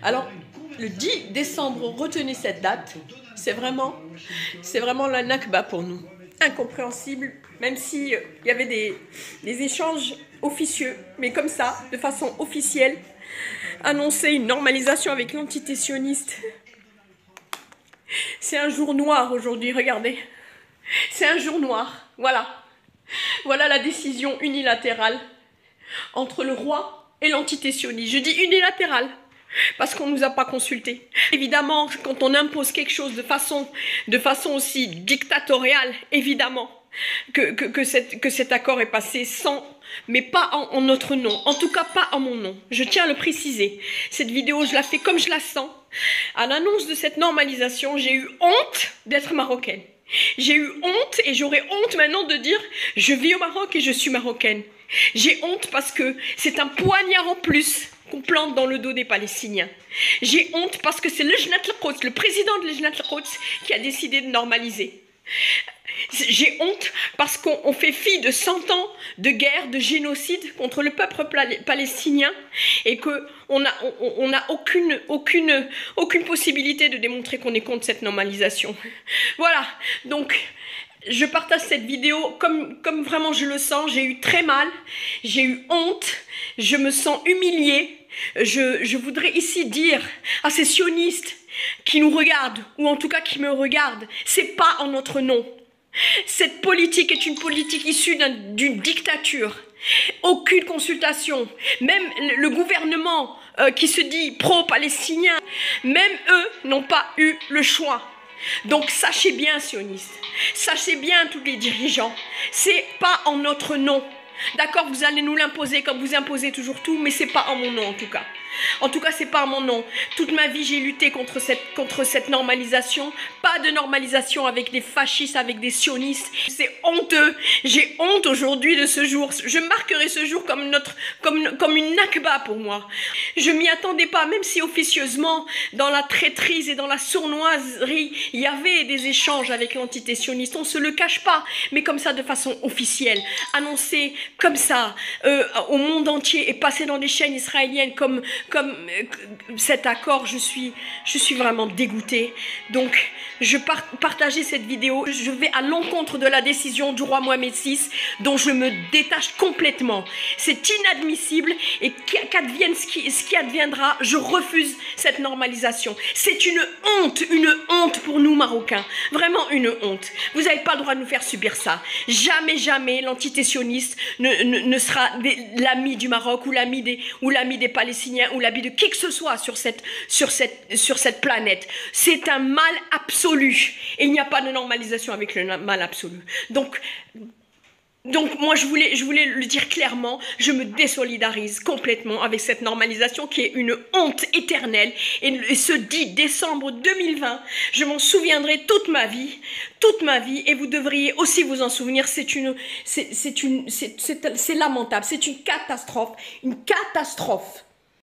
Alors, le 10 décembre, retenez cette date, c'est vraiment la Nakba pour nous. Incompréhensible, même s'il y avait des échanges officieux, mais comme ça, de façon officielle, annoncer une normalisation avec l'entité sioniste. C'est un jour noir aujourd'hui, regardez. C'est un jour noir, voilà. Voilà la décision unilatérale entre le roi et l'entité sioniste. Je dis unilatérale parce qu'on ne nous a pas consultés. Évidemment, quand on impose quelque chose de façon aussi dictatoriale, évidemment que cet accord est passé sans, mais pas en notre nom, en tout cas pas en mon nom. Je tiens à le préciser. Cette vidéo, je la fais comme je la sens. À l'annonce de cette normalisation, j'ai eu honte d'être marocaine. J'ai eu honte et j'aurais honte maintenant de dire je vis au Maroc et je suis marocaine. J'ai honte parce que c'est un poignard en plus qu'on plante dans le dos des Palestiniens. J'ai honte parce que c'est le président de l'Ejnat al-Quds qui a décidé de normaliser. J'ai honte parce qu'on fait fi de 100 ans de guerre, de génocide contre le peuple palestinien et qu'on n'a aucune possibilité de démontrer qu'on est contre cette normalisation. Voilà, donc je partage cette vidéo comme vraiment je le sens. J'ai eu très mal, j'ai eu honte, je me sens humiliée. Je voudrais ici dire à ces sionistes qui nous regardent, ou en tout cas qui me regardent, c'est pas en notre nom. Cette politique est une politique issue d'une dictature. Aucune consultation. Même le gouvernement qui se dit pro-palestinien, même eux n'ont pas eu le choix. Donc sachez bien, sionistes, sachez bien tous les dirigeants, c'est pas en notre nom. D'accord, vous allez nous l'imposer comme vous imposez toujours tout, mais c'est pas en mon nom en tout cas. En tout cas, c'est pas en mon nom. Toute ma vie, j'ai lutté contre cette normalisation. Pas de normalisation avec des fascistes, avec des sionistes. C'est honteux. J'ai honte aujourd'hui de ce jour. Je marquerai ce jour comme une nakba pour moi. Je m'y attendais pas, même si officieusement, dans la traîtrise et dans la sournoiserie, il y avait des échanges avec l'entité sioniste. On se le cache pas, mais comme ça, de façon officielle. Annoncé comme ça au monde entier et passé dans des chaînes israéliennes comme cet accord, je suis vraiment dégoûtée. Donc, je partageais cette vidéo. Je vais à l'encontre de la décision du roi Mohamed VI, dont je me détache complètement. C'est inadmissible et qu'advienne ce qui adviendra, je refuse cette normalisation. C'est une honte pour nous Marocains. Vraiment une honte. Vous n'avez pas le droit de nous faire subir ça. Jamais, jamais l'entité sioniste ne sera l'ami du Maroc ou l'ami des Palestiniens ou l'ami de qui que ce soit sur cette planète. C'est un mal absolu et il n'y a pas de normalisation avec le mal absolu. Donc moi je voulais le dire clairement, je me désolidarise complètement avec cette normalisation qui est une honte éternelle et ce 10 décembre 2020, je m'en souviendrai toute ma vie et vous devriez aussi vous en souvenir. C'est lamentable, c'est une catastrophe